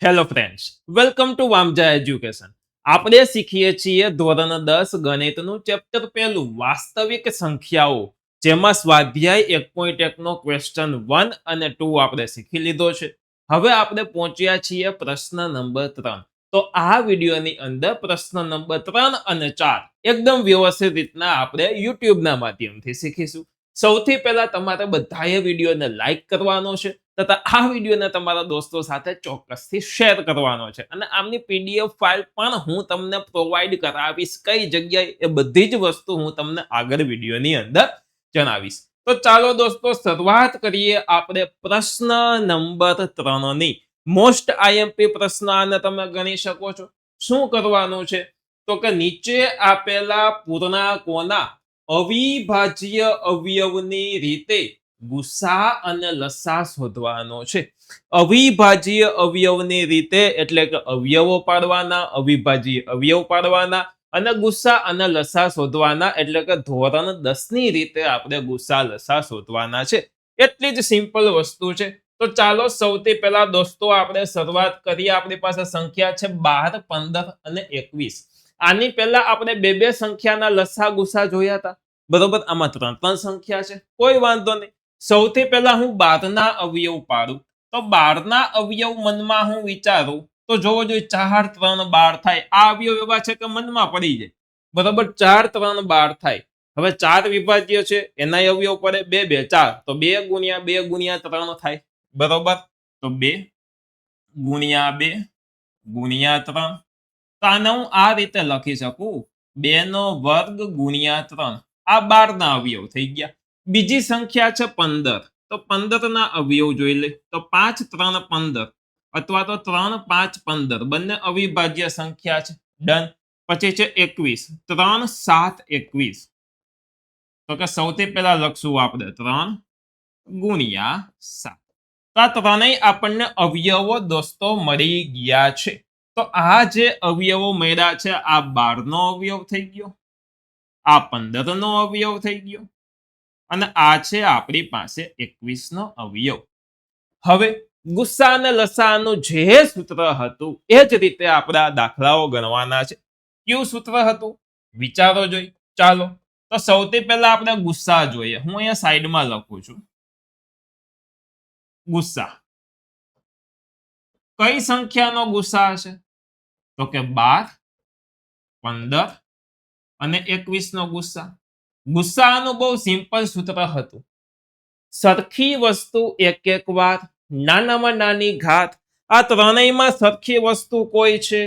Hello friends, welcome to Vamja education. આપણે શીખીએ છીએ ધોરણ 10 ગણિતનું ચેપ્ટર પહેલું વાસ્તવિક સંખ્યાઓ, જેમાં સ્વાધ્યાય 1.1 નો ક્વેશ્ચન 1 અને 2 આપણે શીખી લીધો છે. હવે આપણે પહોંચ્યા છીએ પ્રશ્ન નંબર 3. તો આ વિડીયોની અંદર પ્રશ્ન નંબર 3 અને 4 એકદમ વ્યવસ્થિત રીતના આપણે યુટ્યુબના માધ્યમથી શીખીશું. સૌથી પહેલા તમારે બધાએ વિડીયોને લાઈક કરવાનો છે તથા આ વિડીયોને તમારા દોસ્તો સાથે ચોક્કસથી શેર કરવાનો છે અને આમની પીડીએફ ફાઇલ પણ હું તમને પ્રોવાઈડ કરાવીશ. કઈ જગ્યાએ એ બધી જ વસ્તુ હું તમને આગળ વિડીયોની અંદર જણાવીશ. તો ચાલો દોસ્તો શરૂઆત કરીએ આપણે પ્રશ્ન નંબર 3 ની. મોસ્ટ આઈએમપી પ્રશ્ન આને તમે ગણી શકો છો. શું કરવાનું છે તો કે નીચે આપેલા પૂર્ણાંકોના અવિભાજ્ય અવયવની રીતે ગુસા અને લસા શોધવાનો છે. અવિભાજ્ય અવયવની રીતે એટલે કે અવયવો પાડવાના, અવિભાજ્ય અવયવ પાડવાના અને ગુસા અને લસા શોધવાના એટલે કે ધોરણ 10 ની રીતે આપણે ગુસા લસા શોધવાના છે. એટલી જ સિમ્પલ વસ્તુ છે. તો ચાલો સૌથી પહેલા દોસ્તો આપણે શરૂઆત કરીએ. આપણી પાસે સંખ્યા છે 12, 15 અને 21. આની પહેલા આપણે બે સંખ્યાના લસા ગુસા જોયા હતા, બરોબર. આમાં 3 સંખ્યા છે, કોઈ વાંધો નહીં. સૌથી પહેલા હું 12 ના અવયવ પાડું તો 12 ના અવયવ મનમાં હું વિચારું તો જોવો જોઈએ 4, 3, 12 થાય. આ અવયવ એવા છે કે મનમાં પડી જાય, બરોબર. 4, 3, 12 થાય. હવે 4 વિભાજ્ય છે, એના અવયવ પડે 2, 2, 4 તો 2 ગુણ્યા 2 ગુણ્યા 3 થાય, બરોબર. તો 2 ગુણ્યા 2 ગુણ્યા 3. તો આને હું આ રીતે લખી શકું 2 નો વર્ગ ગુણ્યા 3. આ 12 ના અવયવ થઈ ગયા. બીજી સંખ્યા છે 15. તો 15 ના અવયવ જોઈ લે તો 5, 3, 15 અથવા તો 3, 5, 15 બંને અવિભાજ્ય સંખ્યા છે. ડન. પછી છે 21. 3, 7, 21. તો કે સૌથી પહેલા લખશું આપણે 3 ગુણ્યા 7. તો આ ત્રણેય આપણને અવયવો દોસ્તો મળી ગયા છે. તો આ જે અવયવો મળ્યા છે આ 12 નો અવયવ થઈ ગયો, આ 15 નો અવયવ થઈ ગયો અને આ છે આપણી પાસે 21 નો અવયવ. હવે ગુસ્સા અને લસાનું જે સૂત્ર હતું એ જ રીતે આપણે આ દાખલાઓ ગણવાના છે. કયું સૂત્ર હતું વિચારો જોઈ. ચાલો તો સૌથી પહેલા આપણે ગુસ્સા જોઈએ. હું અહીંયા સાઈડમાં લખું છું ગુસ્સા. કઈ સંખ્યાનો ગુસ્સા હશે તો કે 12, 15 અને 21 નો ગુસ્સા. ગુસ્સાનું બહુ સિમ્પલ સૂત્ર હતું. સરખી વસ્તુ એક વાર, નાનામાં નાની ઘાત. આ ત્રણેયમાં સરખી વસ્તુ કોઈ છે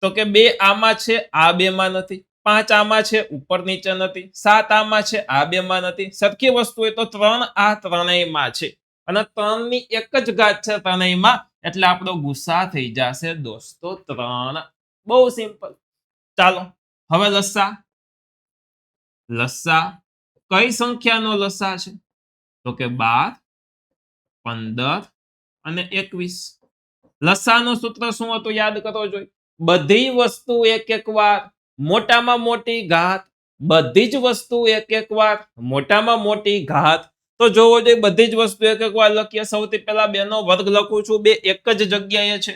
તો કે 2 આમાં છે, આ 2 માં નથી. 5 આમાં છે, ઉપર નીચે નથી. 7 આમાં છે, આ 2 માં નથી. સરખી વસ્તુ હોય તો 3 આ ત્રણેયમાં છે અને 3 ની એક જ ઘાત છે ત્રણેયમાં, એટલે આપણો ગુસ્સા થઈ જશે દોસ્તો 3. બહુ સિમ્પલ. ચાલો હવે લસા. લસા કઈ સંખ્યાનો લસા છે તો કે 12, 15 અને 21. લસાનું સૂત્ર શું હતું યાદ કરો જોઈએ. બધી વસ્તુ એક વાર, મોટામાં મોટી ઘાત. બધી જ વસ્તુ એક વાર, મોટામાં મોટી ઘાત. તો જોવો જોઈએ બધી જ વસ્તુ એક વાર લખીએ. સૌથી પહેલા 2 નો વર્ગ લખું છું. 2 એક જ જગ્યાએ છે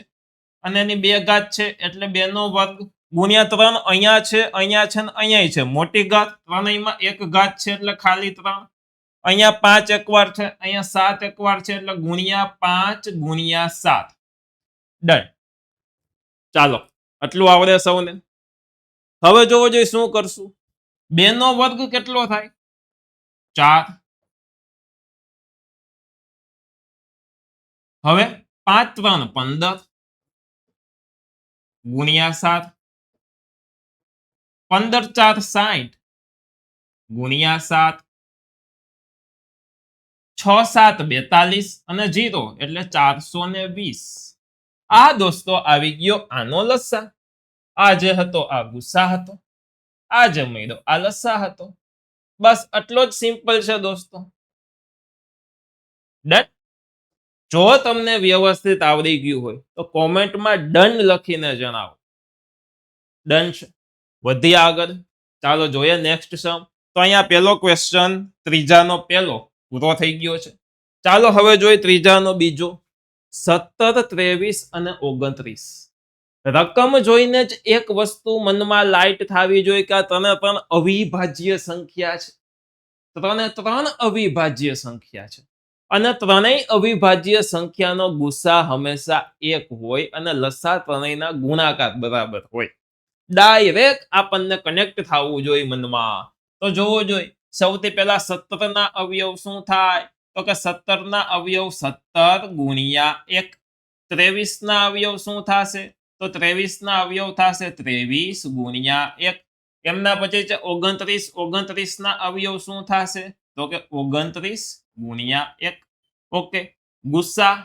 અને એની 2 ઘાત છે એટલે 2 નો વર્ગ ગુણ્યા 3. અહીંયા છે, અહીંયા છે ને અહીંયા છે. મોટી ઘાત ત્રણેયમાં એક ઘાત છે એટલે ખાલી 3. અહીંયા 5 એકવાર છે, અહીંયા 7 એકવાર છે એટલે ગુણ્યા 5 ગુણ્યા 7. ડન. ચાલો આટલું આવડે સૌને. હવે જોવો જોઈએ શું કરશું. 2 નો વર્ગ કેટલો થાય 4. હવે 5, 3, 15 ગુણ્યા 7. 15, 4, 60 ગુણ્યા 7. 6, 7, 42 અને 0 એટલે 420. આ દોસ્તો આવી ગયો આનો લસા. આ જે હતો આ ગુસ્સા હતો, આ જે મળ્યો આ લસા હતો. બસ આટલો જ સિમ્પલ છે દોસ્તો. ડન. જો તમને વ્યવસ્થિત આવડી ગયું હોય તો કોમેન્ટમાં ડન લખીને જણાવો. ડન છે. વધી આગળ. ચાલો જોઈએ નેક્સ્ટ સમ. તો અહીંયા પહેલો ક્વેશ્ચન ત્રીજાનો પહેલો પૂરો થઈ ગયો છે. ચાલો હવે જોઈએ ત્રીજાનો બીજો. 17, 23 અને 29. રકમ જોઈને જ એક વસ્તુ મનમાં લાઈટ થવી જોઈએ કે આ ત્રણે ત્રણ અવિભાજ્ય સંખ્યા છે. ત્રણે ત્રણ અવિભાજ્ય સંખ્યા છે અને ત્રણેય અવિભાજ્ય સંખ્યાનો ગુસા હંમેશા 1 હોય અને લસા ત્રણેયના ગુણાકાર બરાબર હોય. ડાયરેક્ટ આપણને કનેક્ટ થવું જોઈએ મનમાં. તો જોવું જોઈએ સૌથી પહેલા 17 ના અવયવ શું થાય? તો કે 17 ના અવયવ 17 ગુણ્યા 1. 23 ના અવયવ શું થશે? તો 23 ના અવયવ થશે 23 ગુણ્યા 1. એમના પછી છે 29. 29 ના અવયવ શું થશે? તો કે 29 ગુણ્યા 1. ઓકે. ગુસ્સા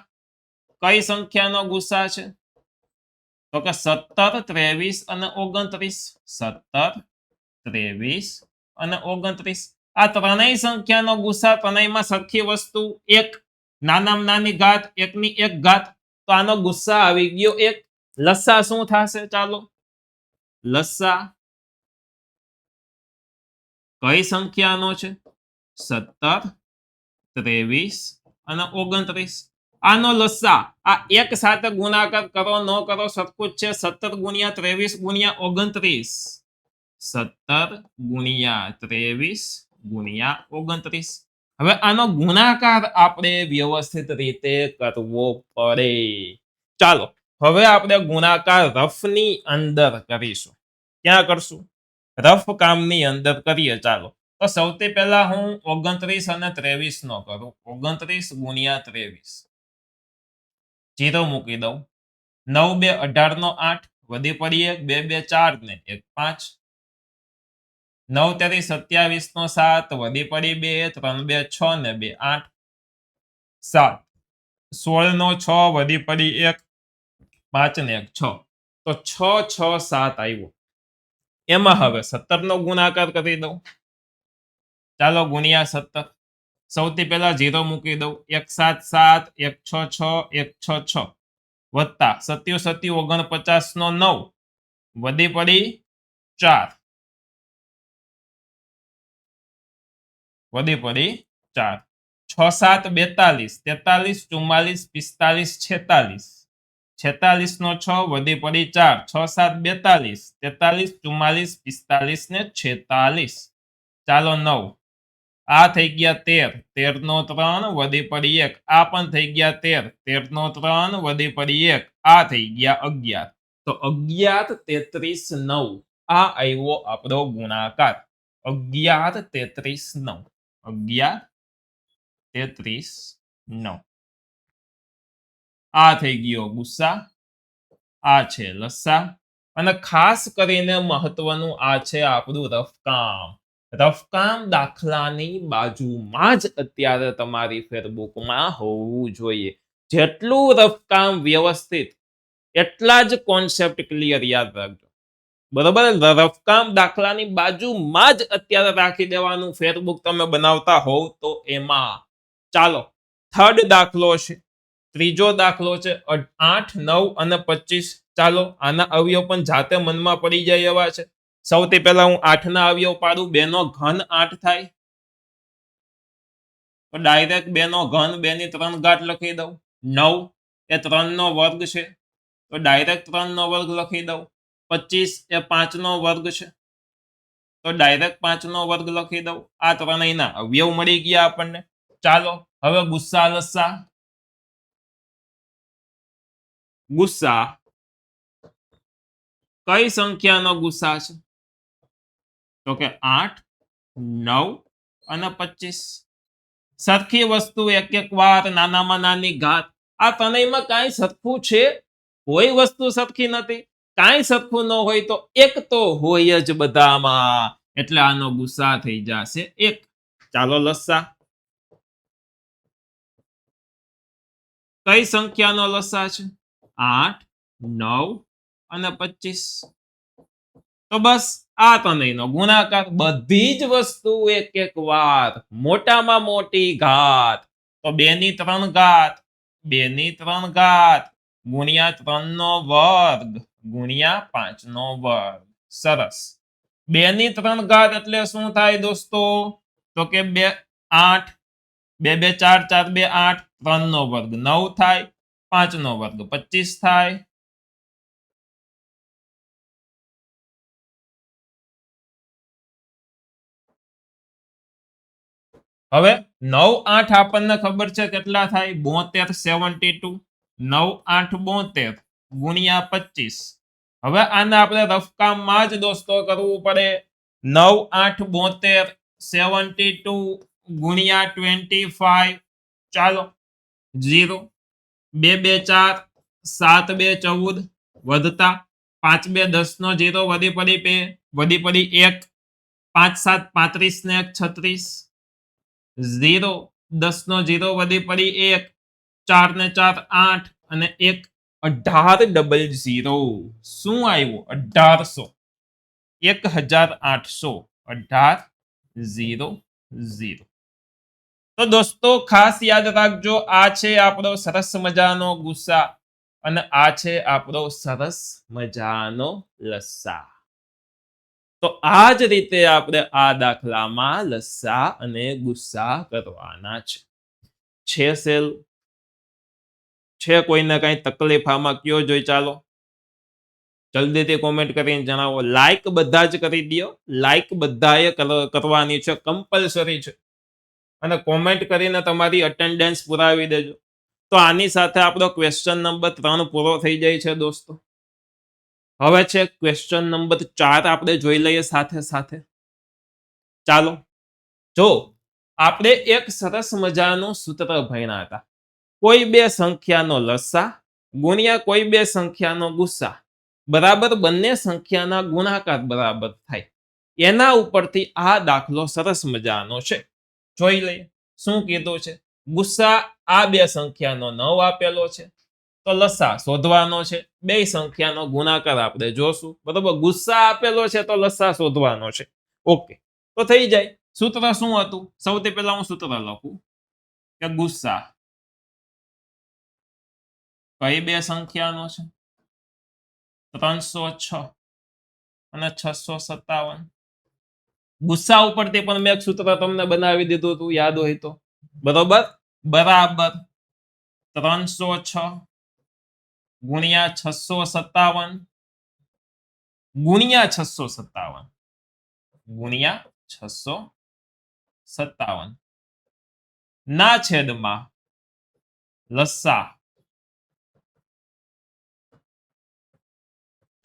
કઈ સંખ્યાનો ગુસ્સા છે? તો કે 17, 23 અને 29. 17, 23 અને 29. આ ત્રણેય સંખ્યાનો ગુસા ત્રણેયમાં સરખી વસ્તુ 1. નાનામાં નાની ઘાત 1 ની 1 ઘાત. તો આનો ગુસ્સા આવી ગયો 1. લસા શું થશે? ચાલો લસા કઈ સંખ્યાનો છે? 17, 23 અને 29. આનો લસા આ એક સાથે ગુણાકાર કરો ન કરો સરખું જ છે. 17 ગુણ્યા 23 ગુણ્યા 29. 17 ગુણ્યા 23 ગુણ્યા 29. હવે આનો ગુણાકાર આપણે વ્યવસ્થિત રીતે કરવો પડે. ચાલો હવે આપણે ગુણાકાર રફની અંદર કરીશું. ક્યાં કરશું? રફ કામની અંદર કરીએ. ચાલો તો સૌથી પહેલા હું 29 અને 23 નો કરું. 29 ગુણ્યા 23. 0 મૂકી દઉં. 9 2 18 નો 8 વધી પડી 1 2 2 4 ને 1 5. 9 તેરી 27 નો 7 વધી પડી 2 3 2 6 ને 2 8. 7 16 નો 6 વધી પડી 1 5 ને 1 6. તો 6 6 7 આવ્યો. એમાં હવે 17 નો ગુણાકાર કરી દઉં. ચાલો ગુણ્યા 17. સૌથી પહેલા 0 મૂકી દઉં. 1 7 7 1 6 6 1 6 6 વત્તા 77 49 નો 9 વધી પડી 4 વધી પડી 4. 6 7 42 43 44 45 46 46 નો 6 વધી પડી 4 6 7 42 43 44 45 ને 46. ચાલો 9. આ થઈ ગયા 13 13 નો 3 વધી પડી 1. આ પણ થઈ ગયા 13 13 નો 3 વધી પડી 1. આ થઈ ગયા 11. તો 11 33 9 આ આવ્યો આપણો ગુણાકાર. 11 33 9. 11 33 9. આ થઈ ગયો ગુસ્સા. આ છે લસા અને ખાસ કરીને મહત્વનું આ છે આપણું રફકામ. રફકામ દાખલાની બાજુમાં જ અત્યારે તમારી ફેરબુકમાં હોવું જોઈએ. જેટલું રફકામ વ્યવસ્થિત એટલા જ કોન્સેપ્ટ ક્લિયર યાદ રાખજો. બરોબર. રફકામ દાખલાની બાજુમાં જ અત્યારે રાખી દેવાનું. ફેરબુક તમે બનાવતા હોવ તો એમાં. ચાલો થર્ડ દાખલો છે. ત્રીજો દાખલો છે 8 9 અને 25. ચાલો આના અવયવ પણ જાતે મનમાં પડી જાય એવા છે. સૌથી પહેલા હું 8 ના અવયવ પાડું. 2 નો ઘન 8 થાય તો ડાયરેક્ટ 2 નો ઘન 2 ની 3 ઘાત લખી દઉં. 9 એ 3 નો વર્ગ છે તો ડાયરેક્ટ 3 નો વર્ગ લખી દઉં. 25 એ 5 નો વર્ગ છે તો ડાયરેક્ટ 5 નો વર્ગ લખી દઉં. આ ત્રણેયના અવયવ મળી ગયા આપણને. ચાલો હવે ગુસ્સા લસા. ગુસ્સા કઈ સંખ્યાનો ગુસ્સા છે? તો કે 8 9 અને 25. સરખી વસ્તુ એક એક વાર નાનામાં નાની ઘાત. આ ત્રણેયમાં કાંઈ સરખું છે? કોઈ વસ્તુ સરખી નથી. કાંઈ સરખું ન હોય તો એક તો હોય જ બધામાં. એટલે આનો ગુસ્સા થઈ જશે 1. ચાલો લસા કઈ સંખ્યાનો લસા છે? 8 9 અને 25. તો બસ આ ત્રણેયનો ગુણાકાર. બધી જ વસ્તુ એક એક વાર મોટામાં મોટી ઘાત. તો 2 ની 3 ઘાત 2 ની 3 ઘાત ગુણ્યા 3 નો વર્ગ ગુણ્યા 5 નો વર્ગ. સરસ. 2 ની 3 ઘાત એટલે શું થાય દોસ્તો? તો કે 2 8 2 2 4 4 2 8 3 નો વર્ગ 9 થાય. 5 નો વર્ગ 25 થાય. હવે 9 8 આપણને ખબર છે કેટલા થાય 72 72 9 8 72 ગુણ્યા 25. હવે આને આપણે રફકામમાં જ દોસ્તો કરવું પડે 9 8 72 72 ગુણ્યા 25. ચાલો 0 2 2 4 7 2 14 વધતા 5 2 10 નો 0 વધી પડી 2 વધી પડી 1 5 7 35 ને 1 36 0 10 નો 0 વધી પડી 1 4 ને 4 8 અને 1 1800 શું આવ્યું 1800 1800 1800. તો દોસ્તો ખાસ યાદ રાખજો આ છે આપણો સરસ મજાનો ગુસ્સા અને આ છે આપણો સરસ મજાનો લસ્સા. તો આ જ રીતે આપણે આ દાખલામાં લસ્સા અને ગુસ્સા કરવાના છે સેલ છે કોઈને કઈ તકલીફ આમાં કયો જોઈ ચાલો જલ્દીથી કોમેન્ટ કરીને જણાવો. લાઈક બધા જ કરી દો, લાઈક બધાએ કરવાની છે, કમ્પલસરી છે. અને કોમેન્ટ કરીને તમારી અટેન્ડન્સ પુરાવી દેજો. તો આની સાથે આપણો ક્વેશ્ચન નંબર 3 પૂરો થઈ જાય છે દોસ્તો. હવે છે ક્વેશ્ચન નંબર 4 આપણે જોઈ લઈએ સાથે સાથે. ચાલો જો આપણે એક સરસ મજાનું સૂત્ર ભણ્યા હતા કોઈ બે સંખ્યાનો લસા ગુણ્યા કોઈ બે સંખ્યાનો ગુસ્સા બરાબર બંને સંખ્યાના ગુણાકાર બરાબર થાય. એના ઉપરથી આ દાખલો સરસ મજાનો છે. જોઈ લઈએ શું કીધું છે. ગુસ્સા આ બે સંખ્યાનો 9 આપેલો છે તો લસા શોધવાનો છે. બે સંખ્યાનો ગુણાકાર આપણે જોશું બરોબર. ગુસ્સા આપેલો છે તો લસા શોધવાનો છે. ઓકે તો થઈ જાય. સૂત્ર શું હતું સૌથી પહેલા હું સૂત્ર લખું કે ગુસ્સા કઈ બે સંખ્યાનો છે 306 અને 657. ગુસ્સા ઉપરથી પણ મેં એક સૂત્ર તમને બનાવી દીધું હતું યાદ હોય તો બરોબર. બરાબર 306 ગુણ્યા 657 ગુણ્યા 657 ગુણ્યા 657 ના છેદમાં લસા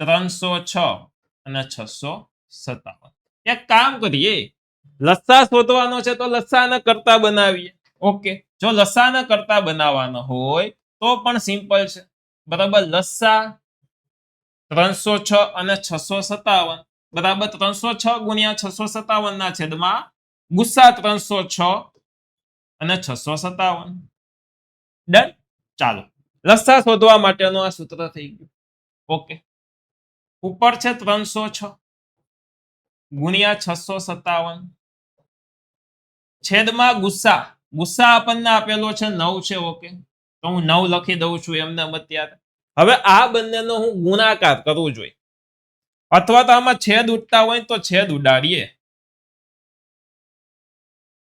306 અને 657. એક કામ કરીએ લસા શોધવાનો છે તો લસાને કરતા બનાવીએ. ઓકે જો લસાને કરતા બનાવવાનો હોય તો પણ સિમ્પલ છે બરાબર. લસા 306 અને 657 બરાબર 306 ગુણ્યા 657 ના છેદમાં ગુસ્સા 306 અને 657. ડન. ચાલો લસા શોધવા માટેનું આ સૂત્ર થઈ ગયું. ઓકે ઉપર છે 306 ગુણ્યા 657 છેદમાં ગુસ્સા ગુસ્સા આપણને આપેલો છે 9 છે. ઓકે તો હું 9 લખી દઉં છું એમને અત્યારે. હવે આ બંનેનો હું ગુણાકાર કરવું જોઈએ અથવા તો આમાં છેદ ઉડતા હોય તો છેદ ઉડાડીએ.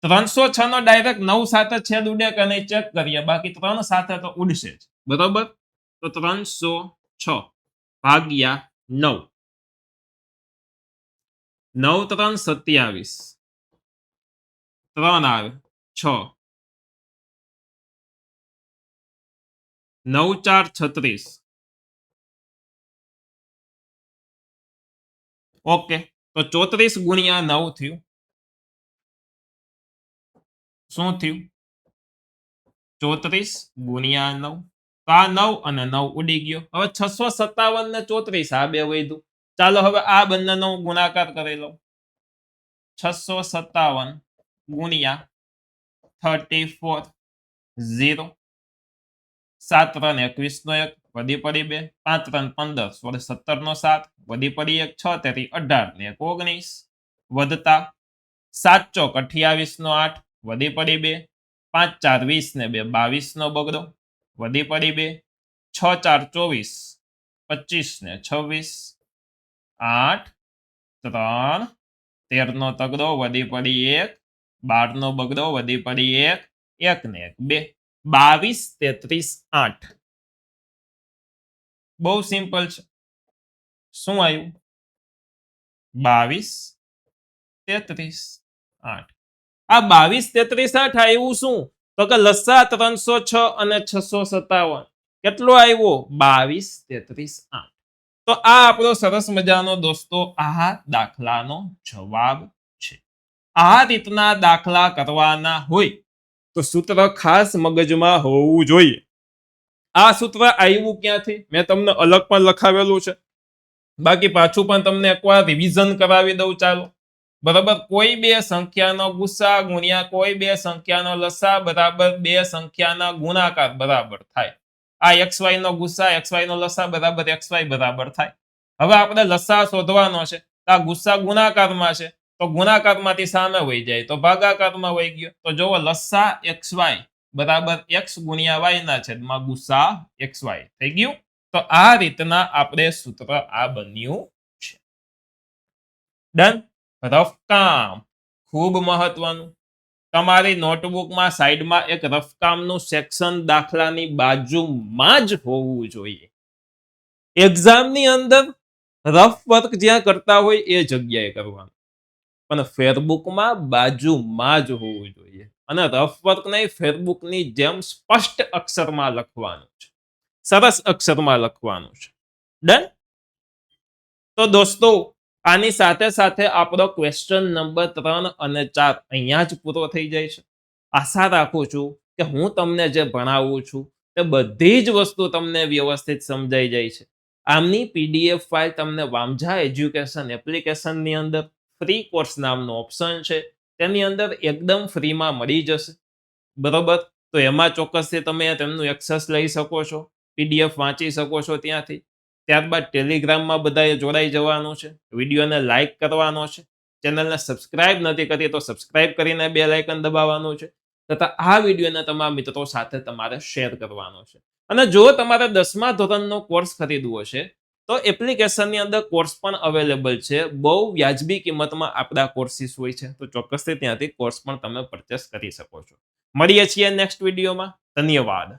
306 નો ડાયરેક્ટ 9 સાથે છેદ ઉડે કે નહીં ચેક કરીએ. બાકી 3 સાથે તો ઉડશે જ બરોબર. તો 306 ભાગ્યા 9 9 3 27 3 આવે 6 9 4 36. ઓકે તો 34 ગુણ્યા 9 થયું શું થયું 34 ગુણ્યા 9 તો આ 9 અને 9 ઉડી ગયો. હવે 657 ને 34 આ બે વધ્યું. ચાલો હવે આ બંનેનો ગુણાકાર કરી લો. 657 ગુણ્યા 34 0 7 3 21 નો 1 વધી પડી 2 5 3 15 16 17 નો 7 વધી પડી 1 6 તેરી 18 ને 19 વધતા 7 ચોક 28 નો 8 વધી પડી 2 5 4 20 ને 2 22 નો બગડો વધી પડી 2 6 4 24 25 ને 26 8 3 13 નો તગડો વધી પડી 1 12 નો બગડો વધી પડી 1 1 ને 1 2 22 33 8 બહુ સિમ્પલ છે. શું આવ્યું? 22, 33, 8. આ 22, 33, 8 આવ્યું શું? તો કે લસા 306 અને 657 કેટલો આવ્યો? 22, 33, 8. તો આ આપણો સરસ મજાનો દોસ્તો આ દાખલાનો જવાબ છે. આ રીતના દાખલા કરવાના હોય તો સૂત્ર ખાસ મગજમાં હોવું જોઈએ. આ સૂત્ર આવ્યું ક્યાંથી? મેં તમને અલગ પણ લખાવેલું છે. બાકી પાછું પણ તમને એકવાર રિવિઝન કરાવી દઉં. ચાલો, બરાબર. કોઈ બે સંખ્યાનો ગુસા ગુણ્યા કોઈ બે સંખ્યાનો લસા બરાબર બે સંખ્યાના ગુણાકાર બરાબર થાય. આ XY નો ગુસા XY નો લસા બરાબર XY બરાબર થાય. હવે આપણે લસા શોધવાનો છે. આ ગુસા ગુણાકારમાં છે તો ગુણાકારમાંથી સામે વહી જાય તો ભાગાકારમાં વહી ગયો. તો જુઓ, લસા XY બરાબર x ગુણ્યા y ના છેદમાં ગુસા XY થઈ ગયું. તો આ રીતના આપણે સૂત્ર આ બન્યું છે. ડન. રફકામ ખૂબ મહત્વનું. તમારી નોટબુકમાં સાઈડમાં એક રફકામનું સેક્શન દાખલાની બાજુમાં જ હોવું જોઈએ. એક્ઝામની અંદર રફ વર્ક જ્યાં કરતા હોય એ જગ્યાએ કરવાનું, પણ ફેરબુકમાં બાજુમાં જ હોવું જોઈએ. અને રફ વર્ક નહીં, ફેરબુકની જેમ સ્પષ્ટ અક્ષરમાં લખવાનું છે, સરસ અક્ષરમાં લખવાનું છે. ડન. તો દોસ્તો, આની સાથે સાથે આપણો ક્વેશ્ચન નંબર 3 અને 4 અહીંયા જ પૂરો થઈ જાય છે. આશા રાખું છું કે હું તમને જે ભણાવું છું તે બધી જ વસ્તુ તમને વ્યવસ્થિત સમજાઈ જાય છે. આમની PDF ફાઇલ તમને વામજા એજ્યુકેશન એપ્લિકેશનની અંદર ફ્રી કોર્સ નામનો ઓપ્શન છે, તેની અંદર એકદમ ફ્રીમાં મળી જશે. બરોબર. તો એમાં ચોક્કસથી તમે તેમનું એક્સેસ લઈ શકો છો, PDF વાંચી શકો છો ત્યાંથી. ત્યારબાદ ટેલિગ્રામમાં બધાએ જોડાઈ જવાનું છે, વિડીયોને લાઇક કરવાનો છે, ચેનલને સબસ્ક્રાઇબ નથી કરી તો સબસ્ક્રાઇબ કરીને બેલ આઇકન દબાવવાનું છે, તથા આ વિડીયોને તમારા મિત્રો સાથે તમારે શેર કરવાનો છે. અને જો તમારે 10મા ધોરણનો કોર્સ ખરીદવો છે તો એપ્લિકેશનની અંદર કોર્સ પણ અવેલેબલ છે. બહુ વ્યાજબી કિંમતમાં આપણા કોર્સિસ હોય છે, તો ચોક્કસથી ત્યાંથી કોર્સ પણ તમે પરચેસ કરી શકો છો. મળીએ છીએ નેક્સ્ટ વિડીયોમાં. ધન્યવાદ.